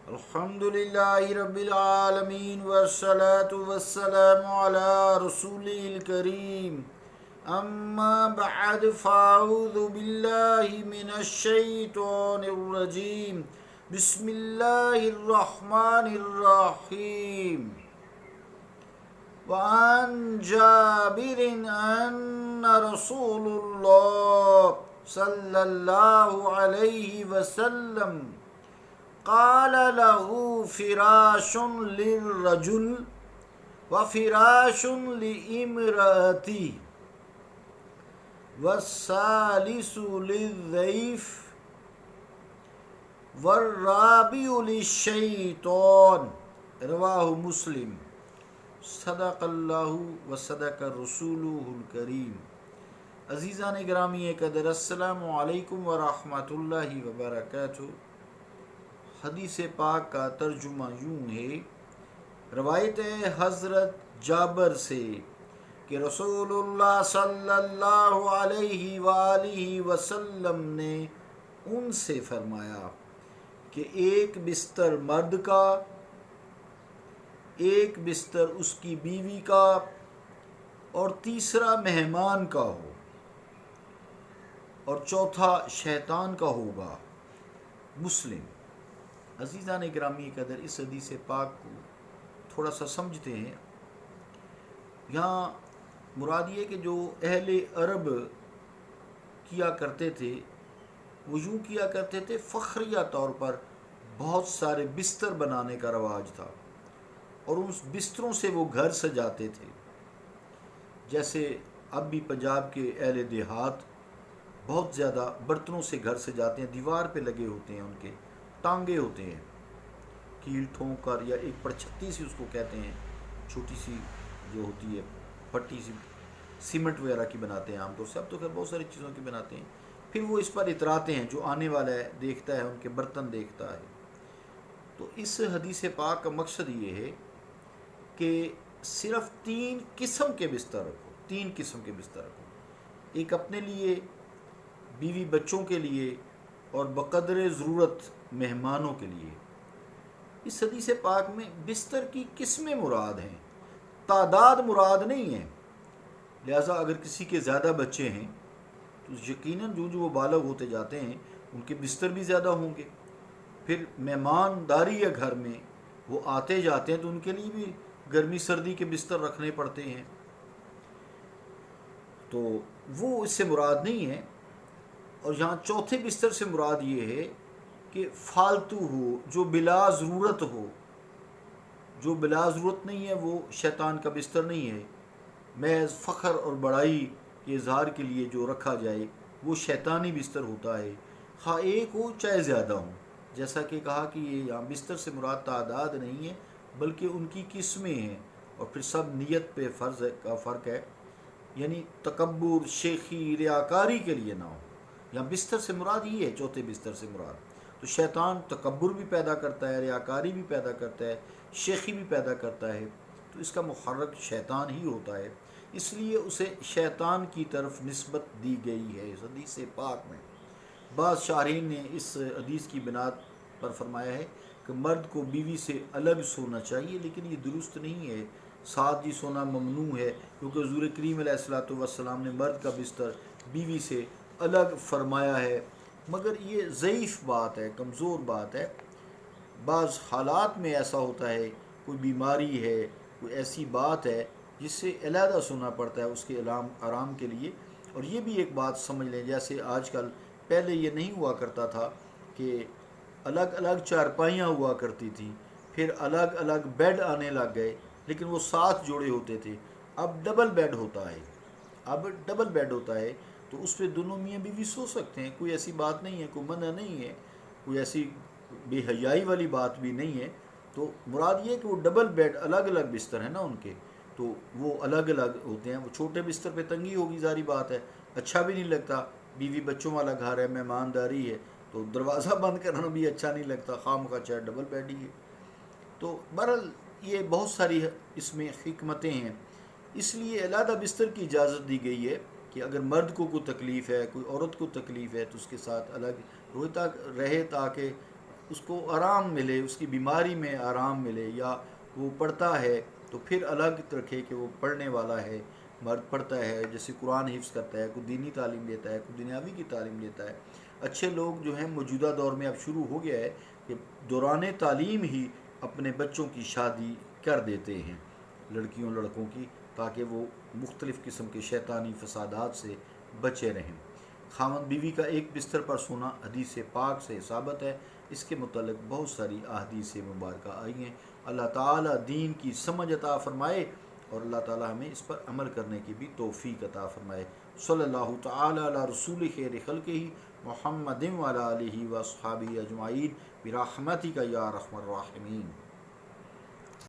الحمدللہ رب العالمین والصلاة والسلام علی رسولہ الکریم اما بعد فاعوذ باللہ من الشیطان الرجیم بسم اللہ الرحمن الرحیم وعن جابر ان رسول اللہ صلی اللہ علیہ وسلم قال له فراش للرجل وفراش لامرأتي والثالث للضيف والرابع للشيطان رواہ مسلم۔ صدق اللہ و صدق رسولہ الکریم۔ عزیزان گرامی قدر، السلام علیکم ورحمۃ اللہ وبرکاتہ۔ حدیث پاک کا ترجمہ یوں ہے، روایت ہے حضرت جابر سے کہ رسول اللہ صلی اللہ علیہ وآلہ وسلم نے ان سے فرمایا کہ ایک بستر مرد کا، ایک بستر اس کی بیوی کا اور تیسرا مہمان کا ہو اور چوتھا شیطان کا ہوگا۔ مسلم۔ عزیزان گرامی قدر، اس حدیث پاک کو تھوڑا سا سمجھتے ہیں۔ یہاں مراد یہ کہ جو اہل عرب کیا کرتے تھے وہ یوں کیا کرتے تھے، فخریہ طور پر بہت سارے بستر بنانے کا رواج تھا اور اس بستروں سے وہ گھر سجاتے تھے۔ جیسے اب بھی پنجاب کے اہل دیہات بہت زیادہ برتنوں سے گھر سجاتے ہیں، دیوار پہ لگے ہوتے ہیں، ان کے ٹانگے ہوتے ہیں، کیل ٹھونک کر، یا ایک پرچھتی سی اس کو کہتے ہیں، چھوٹی سی جو ہوتی ہے پھٹی سی، سیمنٹ وغیرہ کی بناتے ہیں عام طور سے، اب تو خیر بہت ساری چیزوں کی بناتے ہیں۔ پھر وہ اس پر اتراتے ہیں، جو آنے والا ہے دیکھتا ہے، ان کے برتن دیکھتا ہے۔ تو اس حدیث پاک کا مقصد یہ ہے کہ صرف 3 قسم کے بستر رکھو، 3 قسم کے بستر رکھو، ایک اپنے لیے، بیوی بچوں کے لیے، اور بقدر ضرورت مہمانوں کے لیے۔ اس حدیث پاک میں بستر کی قسمیں مراد ہیں، تعداد مراد نہیں ہے۔ لہٰذا اگر کسی کے زیادہ بچے ہیں تو یقیناً جو وہ بالغ ہوتے جاتے ہیں ان کے بستر بھی زیادہ ہوں گے۔ پھر مہمانداری ہے گھر میں، وہ آتے جاتے ہیں تو ان کے لیے بھی گرمی سردی کے بستر رکھنے پڑتے ہیں، تو وہ اس سے مراد نہیں ہے۔ اور یہاں چوتھے بستر سے مراد یہ ہے کہ فالتو ہو، جو بلا ضرورت ہو، جو بلا ضرورت نہیں ہے وہ شیطان کا بستر نہیں ہے۔ محض فخر اور بڑائی کے اظہار کے لیے جو رکھا جائے وہ شیطانی بستر ہوتا ہے، خواہ ایک ہو چاہے زیادہ ہوں۔ جیسا کہ کہا کہ یہ یہاں بستر سے مراد تعداد نہیں ہے بلکہ ان کی قسمیں ہیں، اور پھر سب نیت پہ کا فرق ہے، یعنی تکبر، شیخی، ریاکاری کے لیے نہ ہو۔ یہاں بستر سے مراد یہ ہے، چوتھے بستر سے مراد تو شیطان تکبر بھی پیدا کرتا ہے، ریاکاری بھی پیدا کرتا ہے، شیخی بھی پیدا کرتا ہے، تو اس کا محرک شیطان ہی ہوتا ہے، اس لیے اسے شیطان کی طرف نسبت دی گئی ہے اس حدیث پاک میں۔ بعض شارحین نے اس حدیث کی بنیاد پر فرمایا ہے کہ مرد کو بیوی سے الگ سونا چاہیے، لیکن یہ درست نہیں ہے، ساتھ ہی سونا ممنوع ہے، کیونکہ حضور کریم علیہ الصلوۃ والسلام نے مرد کا بستر بیوی سے الگ فرمایا ہے، مگر یہ ضعیف بات ہے، کمزور بات ہے۔ بعض حالات میں ایسا ہوتا ہے، کوئی بیماری ہے، کوئی ایسی بات ہے جس سے علیحدہ سونا پڑتا ہے اس کے آرام کے لیے۔ اور یہ بھی ایک بات سمجھ لیں، جیسے آج کل، پہلے یہ نہیں ہوا کرتا تھا کہ الگ الگ چارپائیاں ہوا کرتی تھیں، پھر الگ الگ بیڈ آنے لگ گئے، لیکن وہ 7 جوڑے ہوتے تھے، اب ڈبل بیڈ ہوتا ہے، تو اس پہ دونوں میاں بیوی سو سکتے ہیں، کوئی ایسی بات نہیں ہے، کوئی منع نہیں ہے، کوئی ایسی بے حیائی والی بات بھی نہیں ہے۔ تو مراد یہ ہے کہ وہ ڈبل بیڈ، الگ الگ بستر ہیں نا ان کے، تو وہ الگ الگ ہوتے ہیں۔ وہ چھوٹے بستر پہ تنگی ہوگی، ظاہری بات ہے، اچھا بھی نہیں لگتا، بیوی بچوں والا گھر ہے، مہمانداری ہے، تو دروازہ بند کرنا بھی اچھا نہیں لگتا، خواہ چاہے ڈبل بیڈ ہی ہے۔ تو بہرحال یہ بہت ساری اس میں حکمتیں ہیں، اس لیے علیحدہ بستر کی اجازت دی گئی ہے کہ اگر مرد کو کوئی تکلیف ہے، کوئی عورت کو تکلیف ہے تو اس کے ساتھ الگ رہے، تاکہ اس کو آرام ملے، اس کی بیماری میں آرام ملے، یا وہ پڑھتا ہے تو پھر الگ رکھے کہ وہ پڑھنے والا ہے، مرد پڑھتا ہے، جیسے قرآن حفظ کرتا ہے، کوئی دینی تعلیم دیتا ہے، کوئی دنیاوی کی تعلیم دیتا ہے۔ اچھے لوگ جو ہیں موجودہ دور میں اب شروع ہو گیا ہے کہ دوران تعلیم ہی اپنے بچوں کی شادی کر دیتے ہیں، لڑکیوں لڑکوں کی، تاکہ وہ مختلف قسم کے شیطانی فسادات سے بچے رہیں۔ خاوند بیوی کا ایک بستر پر سونا حدیث پاک سے ثابت ہے، اس کے متعلق بہت ساری احادیث مبارکہ آئی ہیں۔ اللہ تعالیٰ دین کی سمجھ عطا فرمائے، اور اللہ تعالیٰ ہمیں اس پر عمل کرنے کی بھی توفیق عطا فرمائے۔ صلی اللہ تعالیٰ علی رسول خیر خلقہ محمد وعلی آلہ واصحابہ اجمعین برحمتک یا ارحم الراحمین۔